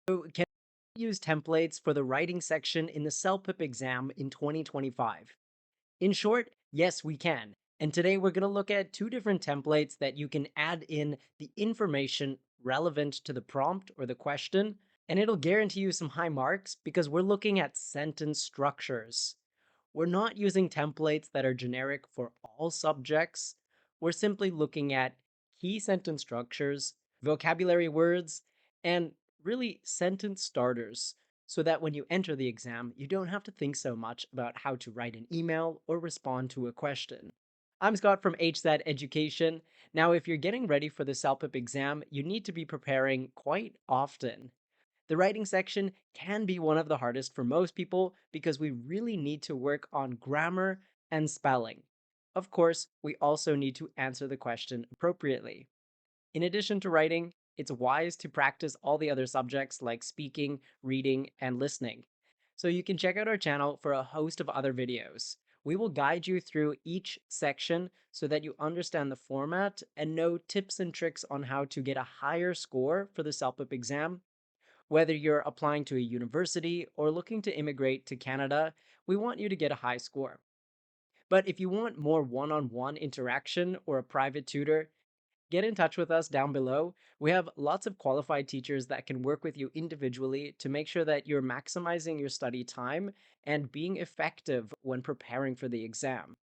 So, can you use templates for the writing section in the CELPIP exam in 2025? In short, yes, we can. And today we're going to look at two different templates that you can add in the information relevant to the prompt or the question, and it'll guarantee you some high marks because we're looking at sentence structures. We're not using templates that are generic for all subjects. We're simply looking at key sentence structures, vocabulary words, and really sentence starters so that when you enter the exam, you don't have to think so much about how to write an email or respond to a question. I'm Scott from HZad Education. Now, if you're getting ready for the CELPIP exam, you need to be preparing quite often. The writing section can be one of the hardest for most people because we really need to work on grammar and spelling. Of course, we also need to answer the question appropriately. In addition to writing, it's wise to practice all the other subjects like speaking, reading, and listening. So you can check out our channel for a host of other videos. We will guide you through each section so that you understand the format and know tips and tricks on how to get a higher score for the CELPIP exam. Whether you're applying to a university or looking to immigrate to Canada, we want you to get a high score. But if you want more one on one interaction or a private tutor, get in touch with us down below. We have lots of qualified teachers that can work with you individually to make sure that you're maximizing your study time and being effective when preparing for the exam.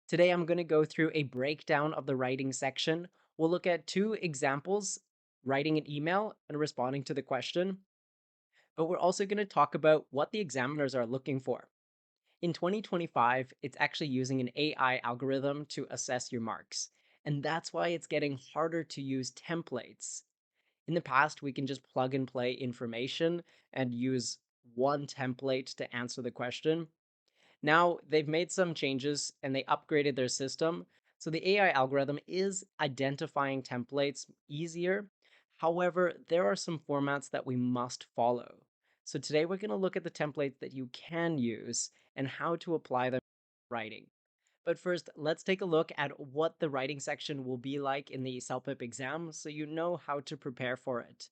Today, I'm going to go through a breakdown of the writing section. We'll look at two examples, writing an email and responding to the question, but we're also going to talk about what the examiners are looking for. In 2025, it's actually using an AI algorithm to assess your marks. And that's why it's getting harder to use templates. In the past, we can just plug and play information and use one template to answer the question. Now, they've made some changes and they upgraded their system. So the AI algorithm is identifying templates easier. However, there are some formats that we must follow. So today we're going to look at the templates that you can use and how to apply them in writing. But first, let's take a look at what the writing section will be like in the CELPIP exam so you know how to prepare for it.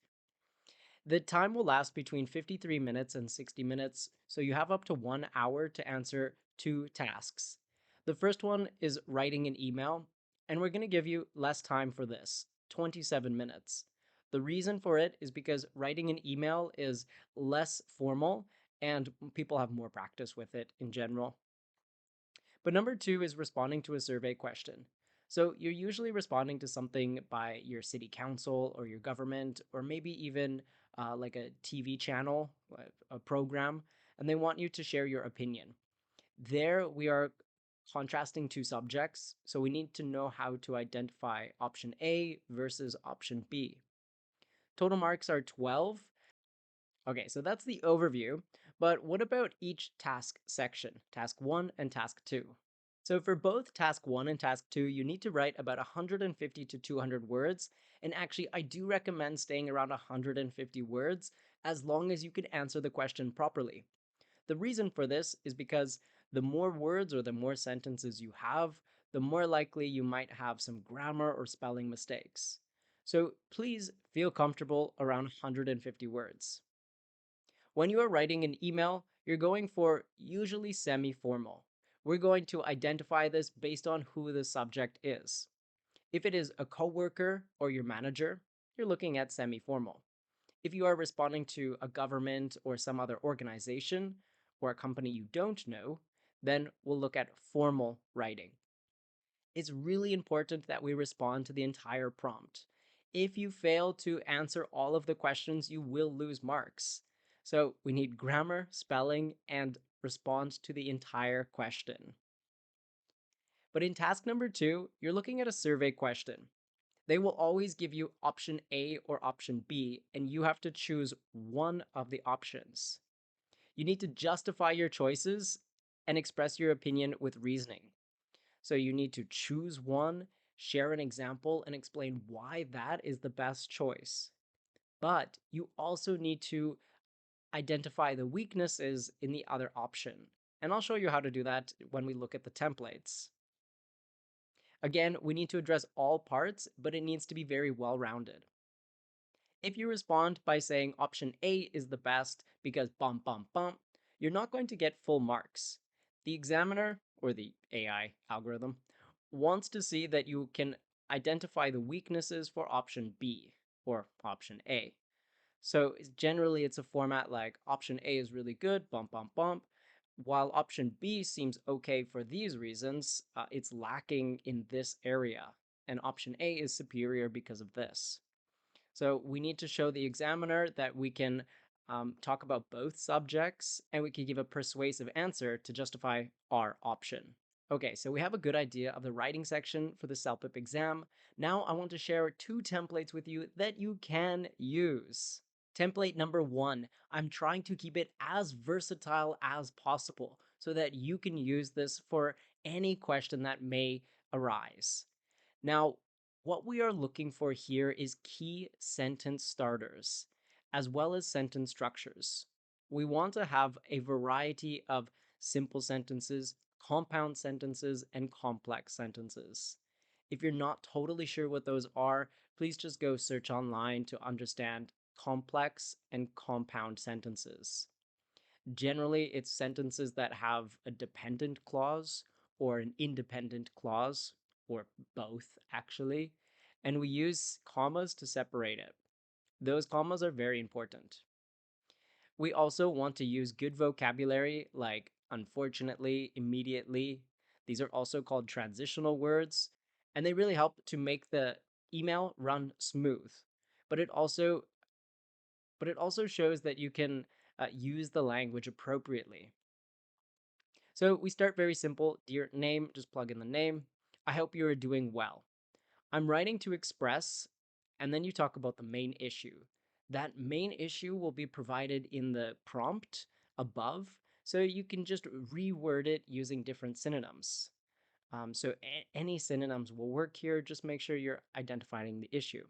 The time will last between 53 minutes and 60 minutes, so you have up to 1 hour to answer two tasks. The first one is writing an email, and we're going to give you less time for this, 27 minutes. The reason for it is because writing an email is less formal and people have more practice with it in general. But number two is responding to a survey question. So you're usually responding to something by your city council or your government, or maybe even like a TV channel, a program, and they want you to share your opinion. There we are contrasting two subjects, so we need to know how to identify option A versus option B. Total marks are 12. Okay, so that's the overview. But what about each task section, task 1 and task 2? So for both task 1 and task 2, you need to write about 150 to 200 words. And actually, I do recommend staying around 150 words as long as you can answer the question properly. The reason for this is because the more words or the more sentences you have, the more likely you might have some grammar or spelling mistakes. So please feel comfortable around 150 words. When you are writing an email, you're going for usually semi formal. We're going to identify this based on who the subject is. If it is a coworker or your manager, you're looking at semi formal. If you are responding to a government or some other organization or a company you don't know, then we'll look at formal writing. It's really important that we respond to the entire prompt. If you fail to answer all of the questions, you will lose marks. So we need grammar, spelling, and respond to the entire question. But in task number two, you're looking at a survey question. They will always give you option A or option B, and you have to choose one of the options. You need to justify your choices and express your opinion with reasoning. So you need to choose one, share an example, and explain why that is the best choice. But you also need to identify the weaknesses in the other option. And I'll show you how to do that when we look at the templates. Again, we need to address all parts, but it needs to be very well rounded. If you respond by saying option A is the best because bum bum bum, you're not going to get full marks. The examiner, or the AI algorithm, wants to see that you can identify the weaknesses for option B or option A. So generally, it's a format like option A is really good, bump, bump, bump, while option B seems okay for these reasons, it's lacking in this area, and option A is superior because of this. So we need to show the examiner that we can talk about both subjects and we can give a persuasive answer to justify our option. Okay, so we have a good idea of the writing section for the CELPIP exam. Now I want to share two templates with you that you can use. Template number one, I'm trying to keep it as versatile as possible so that you can use this for any question that may arise. Now, what we are looking for here is key sentence starters, as well as sentence structures. We want to have a variety of simple sentences, compound sentences, and complex sentences. If you're not totally sure what those are, please just go search online to understand complex and compound sentences. Generally, it's sentences that have a dependent clause or an independent clause, or both actually, and we use commas to separate it. Those commas are very important. We also want to use good vocabulary like unfortunately, immediately. These are also called transitional words, and they really help to make the email run smooth. But it also shows that you can use the language appropriately. So we start very simple. Dear name, just plug in the name. I hope you are doing well. I'm writing to express, and then you talk about the main issue. That main issue will be provided in the prompt above, so you can just reword it using different synonyms. So any synonyms will work here. Just make sure you're identifying the issue.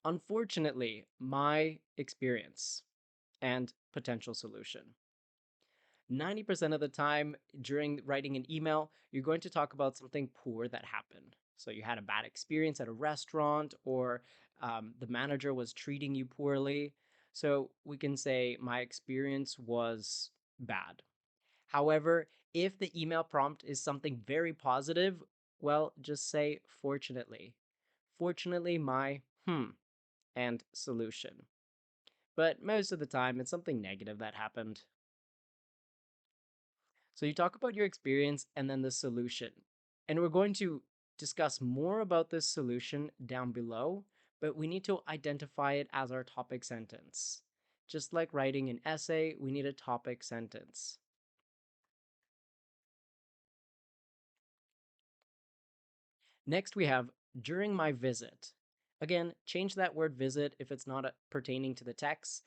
Unfortunately, my experience and potential solution. 90% of the time during writing an email, you're going to talk about something poor that happened. So you had a bad experience at a restaurant, or the manager was treating you poorly. So we can say, my experience was bad. However, if the email prompt is something very positive, well, just say, fortunately. Fortunately, my and solution. But most of the time, it's something negative that happened. So you talk about your experience and then the solution. And we're going to discuss more about this solution down below, but we need to identify it as our topic sentence. Just like writing an essay, we need a topic sentence. Next, we have during my visit. Again, change that word visit if it's not pertaining to the text.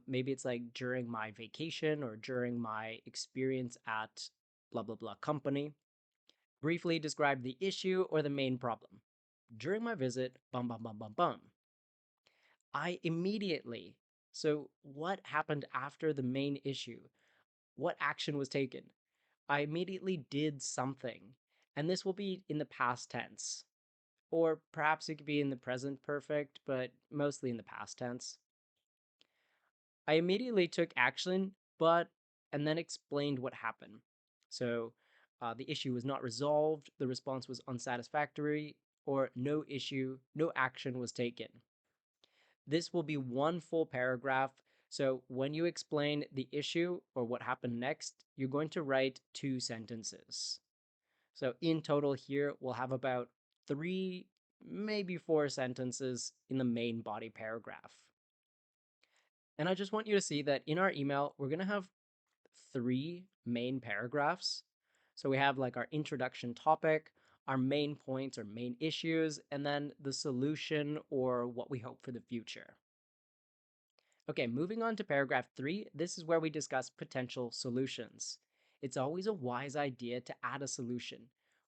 Maybe it's like during my vacation or during my experience at blah, blah, blah company. Briefly describe the issue or the main problem. During my visit, bum, bum, bum, bum, bum. I immediately. So, what happened after the main issue? What action was taken? I immediately did something. And this will be in the past tense. Or perhaps it could be in the present perfect, but mostly in the past tense. I immediately took action, and then explained what happened. So the issue was not resolved, the response was unsatisfactory, or no issue, no action was taken. This will be one full paragraph. So when you explain the issue or what happened next, you're going to write 2 sentences. So in total here, we'll have about 3, maybe 4 sentences in the main body paragraph. And I just want you to see that in our email, we're going to have 3 main paragraphs. So we have like our introduction topic, our main points or main issues, and then the solution or what we hope for the future. Okay, moving on to paragraph 3, this is where we discuss potential solutions. It's always a wise idea to add a solution.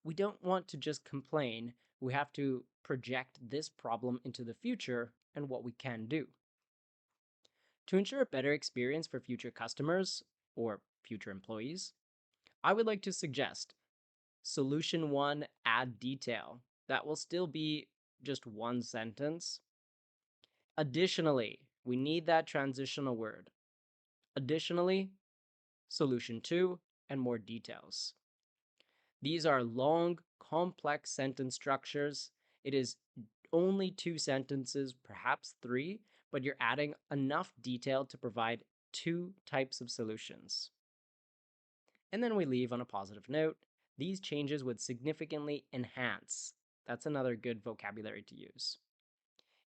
We don't want to just complain, we have to project this problem into the future and what we can do. To ensure a better experience for future customers or future employees, I would like to suggest solution 1, add detail. That will still be just one sentence. Additionally, we need that transitional word. Additionally, solution 2, and more details. These are long, complex sentence structures. It is only 2 sentences, perhaps 3, but you're adding enough detail to provide 2 types of solutions. And then we leave on a positive note. These changes would significantly enhance. That's another good vocabulary to use.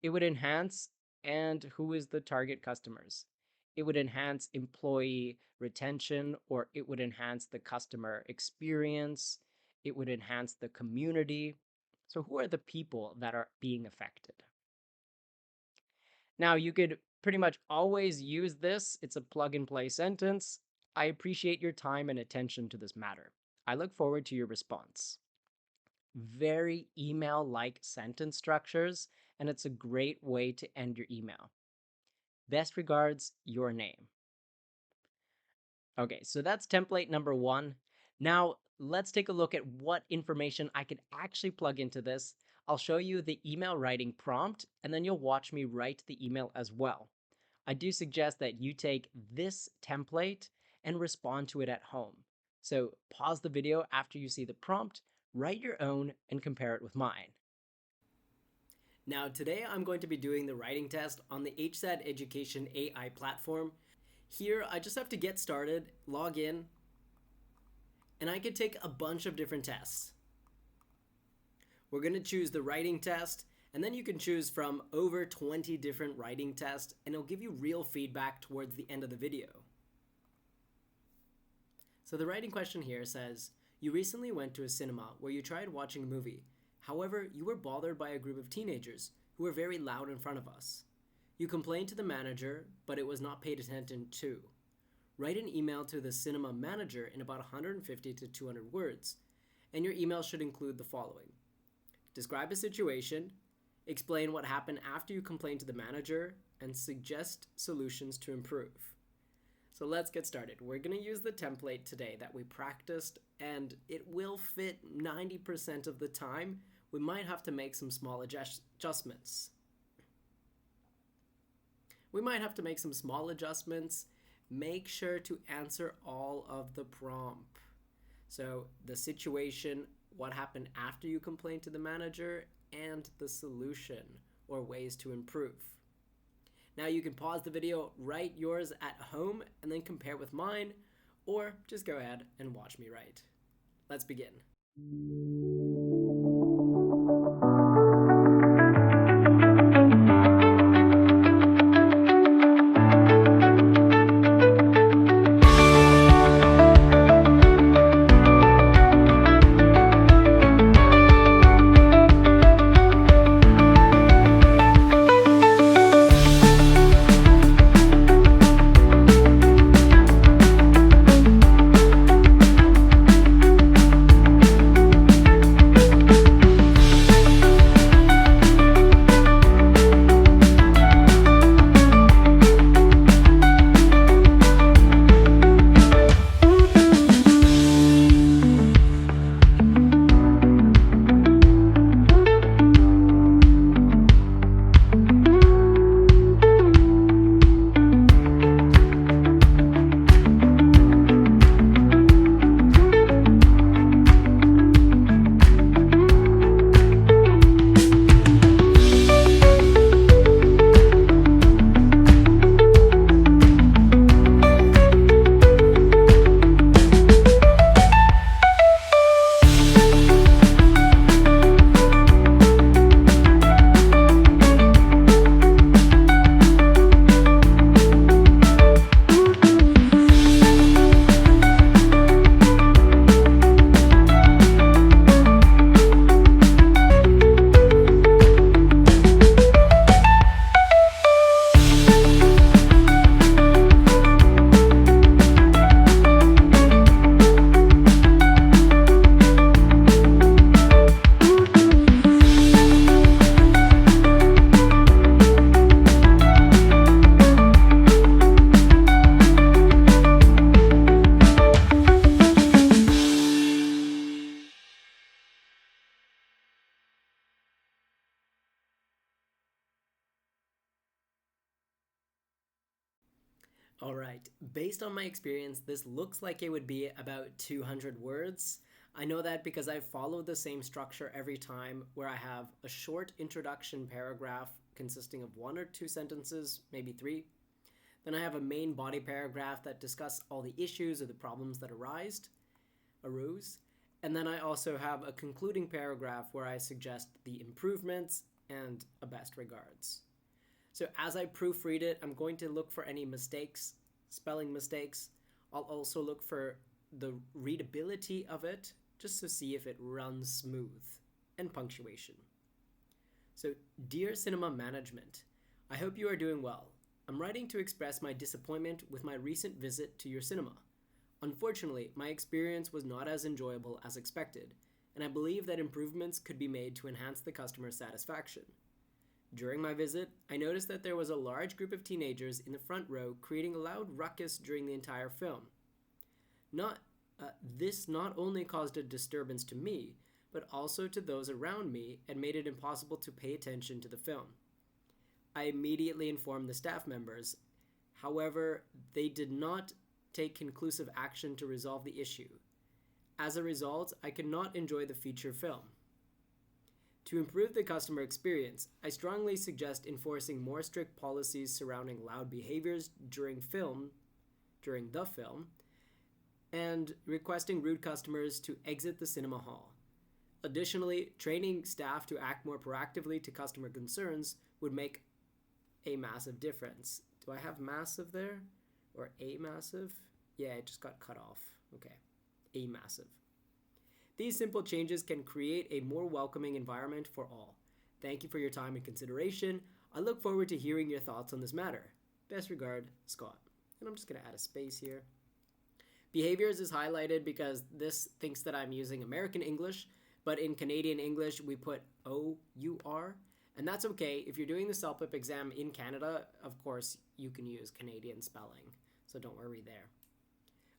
It would enhance, and who is the target customers? It would enhance employee retention, or it would enhance the customer experience. It would enhance the community. So who are the people that are being affected? Now, you could pretty much always use this. It's a plug and play sentence. I appreciate your time and attention to this matter. I look forward to your response. Very email-like sentence structures, and it's a great way to end your email. Best regards, your name. Okay, so that's template number 1. Now, let's take a look at what information I could actually plug into this. I'll show you the email writing prompt, and then you'll watch me write the email as well. I do suggest that you take this template and respond to it at home. So pause the video after you see the prompt, write your own, and compare it with mine. Now, today I'm going to be doing the writing test on the HZad Education AI platform. Here, I just have to get started, log in, and I could take a bunch of different tests. We're going to choose the writing test, and then you can choose from over 20 different writing tests, and it'll give you real feedback towards the end of the video. So the writing question here says, you recently went to a cinema where you tried watching a movie. However, you were bothered by a group of teenagers who were very loud in front of us. You complained to the manager, but it was not paid attention to. Write an email to the cinema manager in about 150 to 200 words, and your email should include the following. Describe a situation, explain what happened after you complained to the manager, and suggest solutions to improve. So let's get started. We're going to use the template today that we practiced, and it will fit 90% of the time. We might have to make some small adjustments. Make sure to answer all of the prompt. So the situation, what happened after you complained to the manager, and the solution or ways to improve. Now you can pause the video, write yours at home, and then compare with mine, or just go ahead and watch me write. Let's begin. All right. Based on my experience, this looks like it would be about 200 words. I know that because I follow the same structure every time, where I have a short introduction paragraph consisting of one or two sentences, maybe three. Then I have a main body paragraph that discuss all the issues or the problems that arose. And then I also have a concluding paragraph where I suggest the improvements and a best regards. So as I proofread it, I'm going to look for any mistakes, spelling mistakes. I'll also look for the readability of it just to see if it runs smooth, and punctuation. So, dear cinema management, I hope you are doing well. I'm writing to express my disappointment with my recent visit to your cinema. Unfortunately, my experience was not as enjoyable as expected, and I believe that improvements could be made to enhance the customer satisfaction. During my visit, I noticed that there was a large group of teenagers in the front row creating a loud ruckus during the entire film. Not This not only caused a disturbance to me, but also to those around me and made it impossible to pay attention to the film. I immediately informed the staff members. However, they did not take conclusive action to resolve the issue. As a result, I could not enjoy the feature film. To improve the customer experience, I strongly suggest enforcing more strict policies surrounding loud behaviors during the film, and requesting rude customers to exit the cinema hall. Additionally, training staff to act more proactively to customer concerns would make a massive difference. Do I have massive there? Or a massive? Yeah, it just got cut off. Okay. A massive. These simple changes can create a more welcoming environment for all. Thank you for your time and consideration. I look forward to hearing your thoughts on this matter. Best regard, Scott. And I'm just going to add a space here. Behaviors is highlighted because this thinks that I'm using American English, but in Canadian English we put OUR, and that's okay. If you're doing the CELPIP exam in Canada, of course, you can use Canadian spelling, so don't worry there.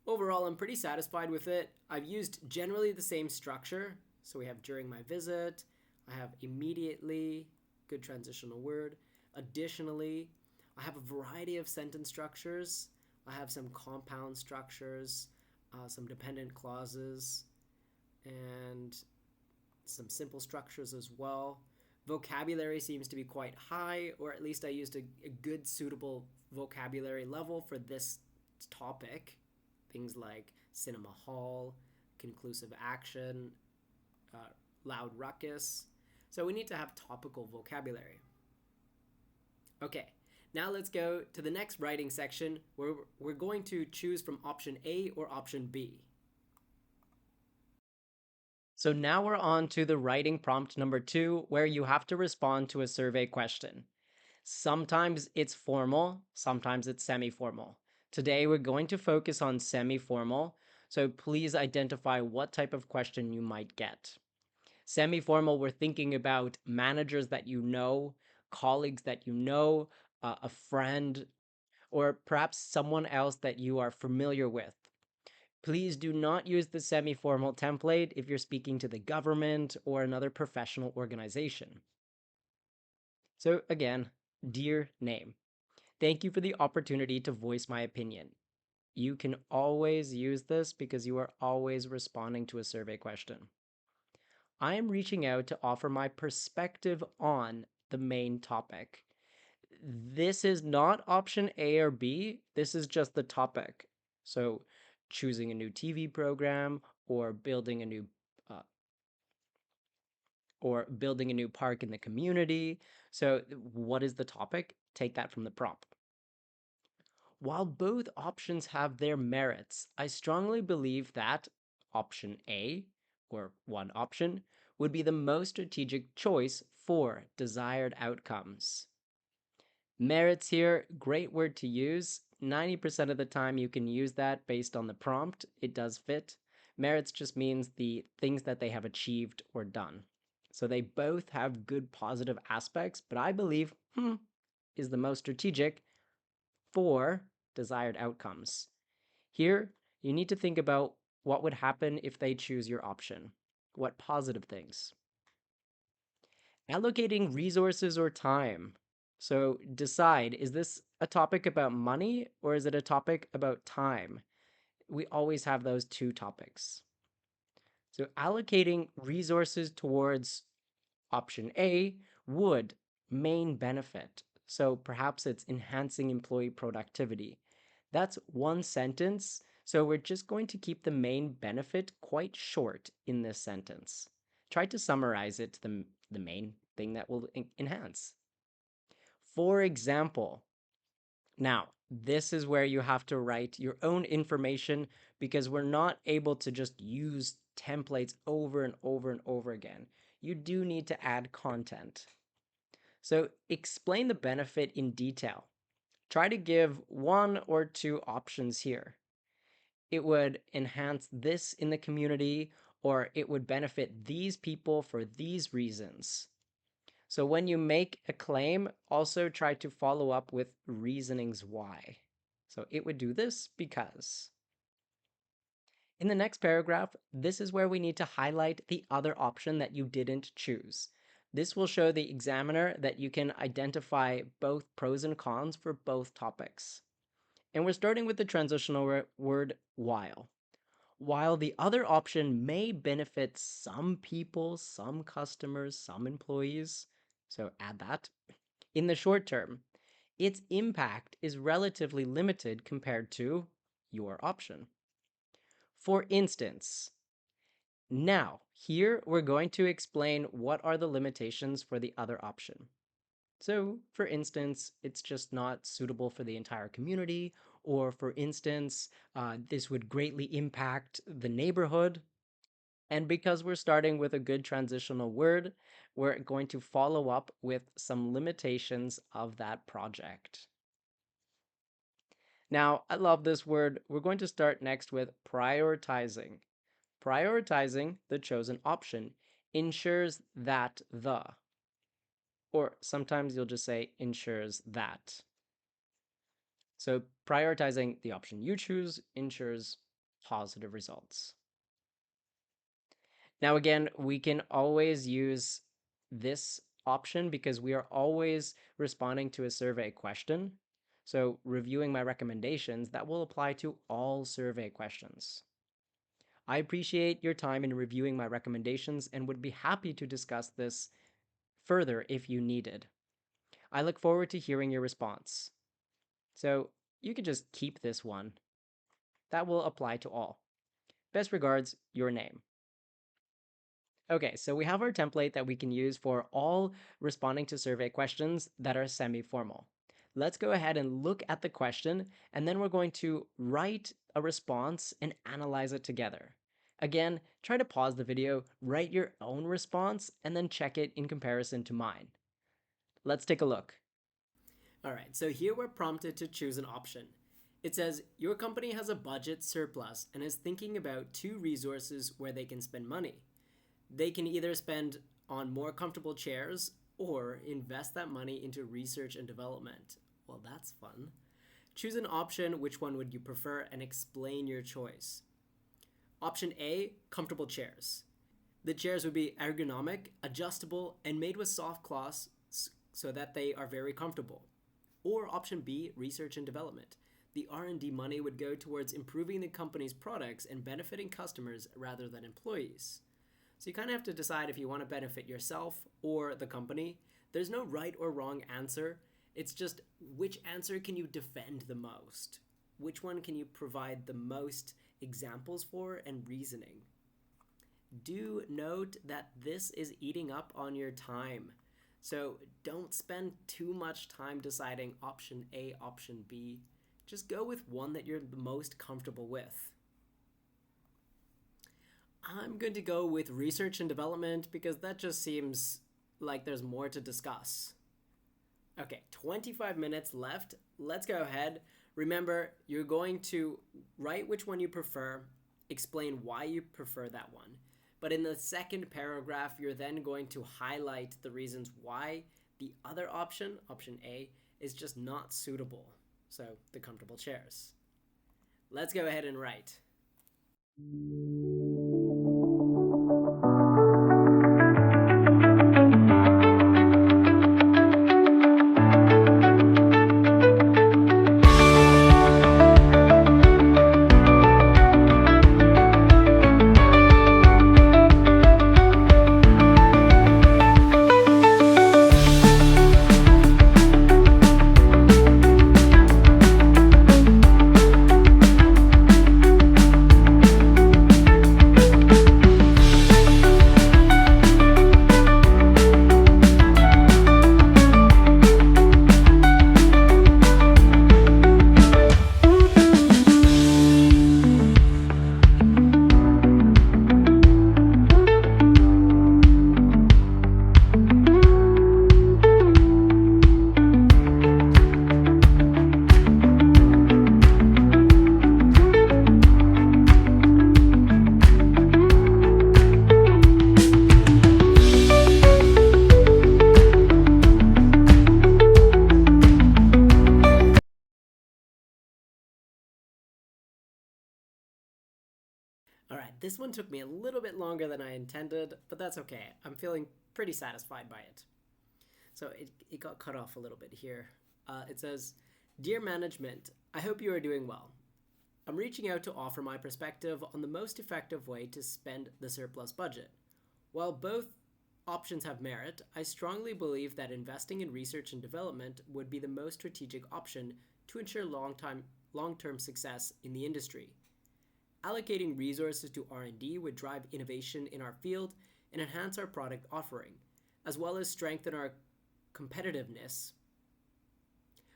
Overall, I'm pretty satisfied with it. I've used generally the same structure. So we have during my visit, I have immediately, good transitional word. Additionally, I have a variety of sentence structures. I have some compound structures, some dependent clauses, and some simple structures as well. Vocabulary seems to be quite high, or at least I used a good suitable vocabulary level for this topic. Things like cinema hall, conclusive action, loud ruckus. So we need to have topical vocabulary. Okay, now let's go to the next writing section where we're going to choose from option A or option B. So now we're on to the writing prompt number 2, where you have to respond to a survey question. Sometimes it's formal, sometimes it's semi-formal. Today we're going to focus on semi-formal, so please identify what type of question you might get. Semi-formal, we're thinking about managers that you know, colleagues that you know, a friend, or perhaps someone else that you are familiar with. Please do not use the semi-formal template if you're speaking to the government or another professional organization. So again, dear name, thank you for the opportunity to voice my opinion. You can always use this because you are always responding to a survey question. I am reaching out to offer my perspective on the main topic. This is not option A or B, this is just the topic. So choosing a new TV program or building a new park in the community. So what is the topic? Take that from the prompt. While both options have their merits, I strongly believe that option A, or one option, would be the most strategic choice for desired outcomes. Merits here, great word to use. 90% of the time you can use that based on the prompt. It does fit. Merits just means the things that they have achieved or done. So they both have good positive aspects, but I believe is the most strategic for desired outcomes. Here, you need to think about what would happen if they choose your option. What positive things? Allocating resources or time. So decide, is this a topic about money or is it a topic about time? We always have those two topics. So allocating resources towards option A would main benefit. So perhaps it's enhancing employee productivity. That's one sentence. So we're just going to keep the main benefit quite short in this sentence. Try to summarize it to the main thing that will enhance. For example, now, this is where you have to write your own information because we're not able to just use templates over and over and over again. You do need to add content. So explain the benefit in detail. Try to give one or two options here. It would enhance this in the community, or it would benefit these people for these reasons. So when you make a claim, also try to follow up with reasonings why. So it would do this because. In the next paragraph, this is where we need to highlight the other option that you didn't choose. This will show the examiner that you can identify both pros and cons for both topics. And we're starting with the transitional word while. While the other option may benefit some people, some customers, some employees, so add that, in the short term, its impact is relatively limited compared to your option. For instance, now here we're going to explain what are the limitations for the other option. So, for instance, it's just not suitable for the entire community, or for instance, this would greatly impact the neighborhood. And because we're starting with a good transitional word, we're going to follow up with some limitations of that project. Now, I love this word. We're going to start next with prioritizing. Prioritizing the chosen option ensures that the, or sometimes you'll just say ensures that. So prioritizing the option you choose ensures positive results. Now, again, we can always use this option because we are always responding to a survey question. So reviewing my recommendations, that will apply to all survey questions. I appreciate your time in reviewing my recommendations and would be happy to discuss this further if you needed. I look forward to hearing your response. So you could just keep this one. That will apply to all. Best regards, your name. Okay, so we have our template that we can use for all responding to survey questions that are semi-formal. Let's go ahead and look at the question, and then we're going to write a response and analyze it together. Again, try to pause the video, write your own response, and then check it in comparison to mine. Let's take a look. All right, so here we're prompted to choose an option. It says, your company has a budget surplus and is thinking about two resources where they can spend money. They can either spend on more comfortable chairs or invest that money into research and development. Well, that's fun. Choose an option, which one would you prefer, and explain your choice. Option A, comfortable chairs. The chairs would be ergonomic, adjustable, and made with soft cloths so that they are very comfortable. Or option B, research and development. The R&D money would go towards improving the company's products and benefiting customers rather than employees. So you kind of have to decide if you want to benefit yourself or the company. There's no right or wrong answer. It's just which answer can you defend the most? Which one can you provide the most examples for and reasoning? Do note that this is eating up on your time. So don't spend too much time deciding option A, option B. Just go with one that you're the most comfortable with. I'm going to go with research and development because that just seems like there's more to discuss. Okay, 25 minutes left. Let's go ahead. Remember, you're going to write which one you prefer, explain why you prefer that one. But in the second paragraph, you're then going to highlight the reasons why the other option, option A, is just not suitable. So, the comfortable chairs. Let's go ahead and write. All right, this one took me a little bit longer than I intended, but that's okay. I'm feeling pretty satisfied by it. So it got cut off a little bit here. It says, Dear management, I hope you are doing well. I'm reaching out to offer my perspective on the most effective way to spend the surplus budget. While both options have merit, I strongly believe that investing in research and development would be the most strategic option to ensure long-term success in the industry. Allocating resources to R&D would drive innovation in our field and enhance our product offering, as well as strengthen our competitiveness.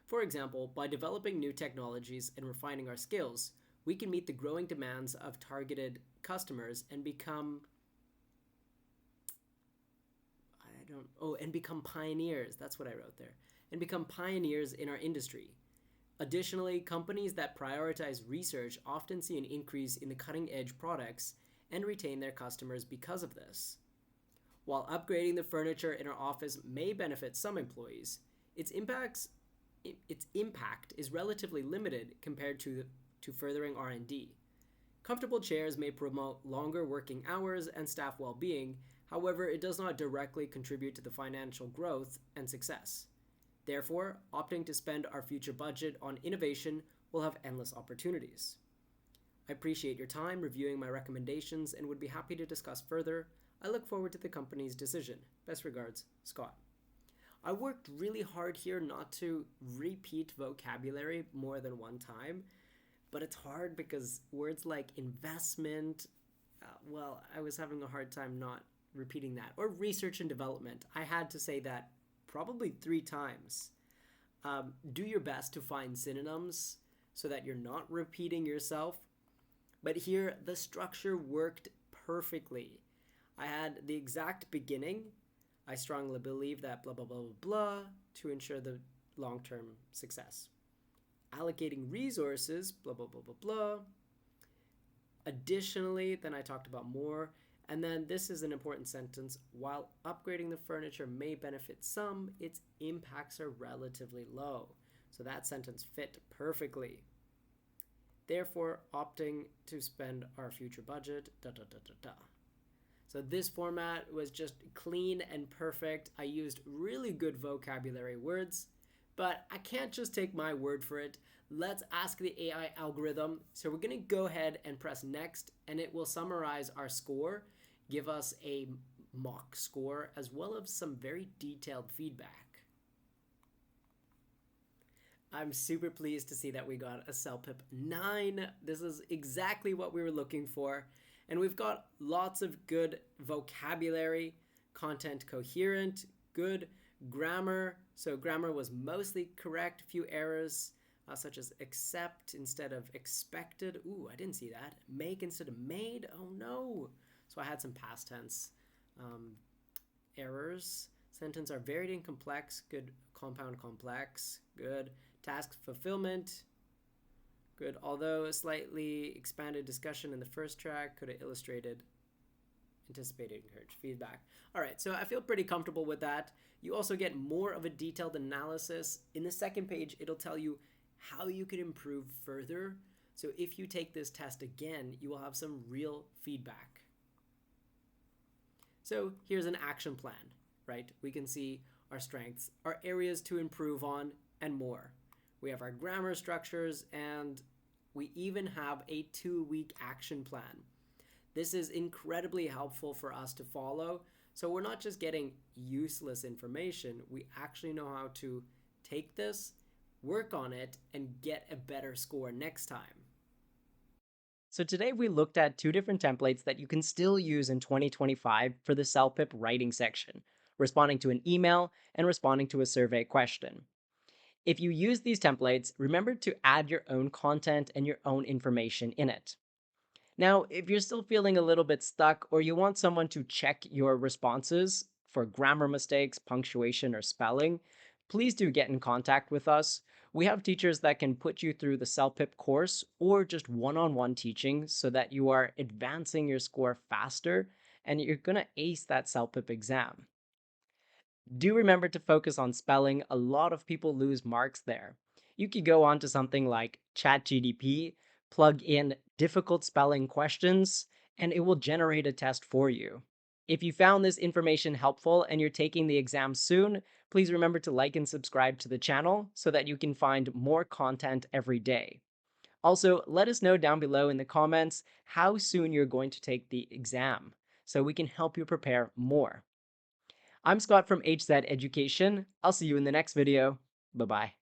For example, by developing new technologies and refining our skills, we can meet the growing demands of targeted customers and become pioneers. That's what I wrote there. And become pioneers in our industry. Additionally, companies that prioritize research often see an increase in the cutting edge products and retain their customers because of this. While upgrading the furniture in our office may benefit some employees, its impact is relatively limited compared to furthering R&D. Comfortable chairs may promote longer working hours and staff well-being. However, it does not directly contribute to the financial growth and success. Therefore, opting to spend our future budget on innovation will have endless opportunities. I appreciate your time reviewing my recommendations and would be happy to discuss further. I look forward to the company's decision. Best regards, Scott. I worked really hard here not to repeat vocabulary more than one time, but it's hard because words like investment, I was having a hard time not repeating that. Or research and development. I had to say that probably 3 times. Do your best to find synonyms so that you're not repeating yourself. But here, the structure worked perfectly. I had the exact beginning. I strongly believe that blah, blah, blah, blah, blah to ensure the long term success. Allocating resources, blah, blah, blah, blah, blah. Additionally, then I talked about more. And then this is an important sentence. While upgrading the furniture may benefit some, its impacts are relatively low. So that sentence fit perfectly. Therefore, opting to spend our future budget, da da da da da. So this format was just clean and perfect. I used really good vocabulary words, but I can't just take my word for it. Let's ask the AI algorithm. So we're going to go ahead and press next, and it will summarize our score, give us a mock score, as well as some very detailed feedback. I'm super pleased to see that we got a CELPIP 9. This is exactly what we were looking for. And we've got lots of good vocabulary, content coherent, good grammar. So grammar was mostly correct. A few errors, such as accept instead of expected. Ooh, I didn't see that. Make instead of made. Oh no. So I had some past tense um, errors. Sentence are varied and complex. Good compound complex. Good task fulfillment. Good. Although a slightly expanded discussion in the first track could have illustrated, anticipated, encouraged feedback. All right, so I feel pretty comfortable with that. You also get more of a detailed analysis. In the second page, it'll tell you how you can improve further. So if you take this test again, you will have some real feedback. So here's an action plan, right? We can see our strengths, our areas to improve on, and more. We have our grammar structures, and we even have a 2-week action plan. This is incredibly helpful for us to follow. So we're not just getting useless information, we actually know how to take this, work on it, and get a better score next time. So today we looked at two different templates that you can still use in 2025 for the CELPIP writing section, responding to an email and responding to a survey question. If you use these templates, remember to add your own content and your own information in it. Now, if you're still feeling a little bit stuck or you want someone to check your responses for grammar mistakes, punctuation, or spelling, please do get in contact with us. We have teachers that can put you through the CELPIP course or just one-on-one teaching so that you are advancing your score faster and you're going to ace that CELPIP exam. Do remember to focus on spelling. A lot of people lose marks there. You could go on to something like ChatGDP, plug in difficult spelling questions, and it will generate a test for you. If you found this information helpful and you're taking the exam soon, please remember to like and subscribe to the channel so that you can find more content every day. Also, let us know down below in the comments how soon you're going to take the exam so we can help you prepare more. I'm Scott from HZad Education. I'll see you in the next video. Bye bye.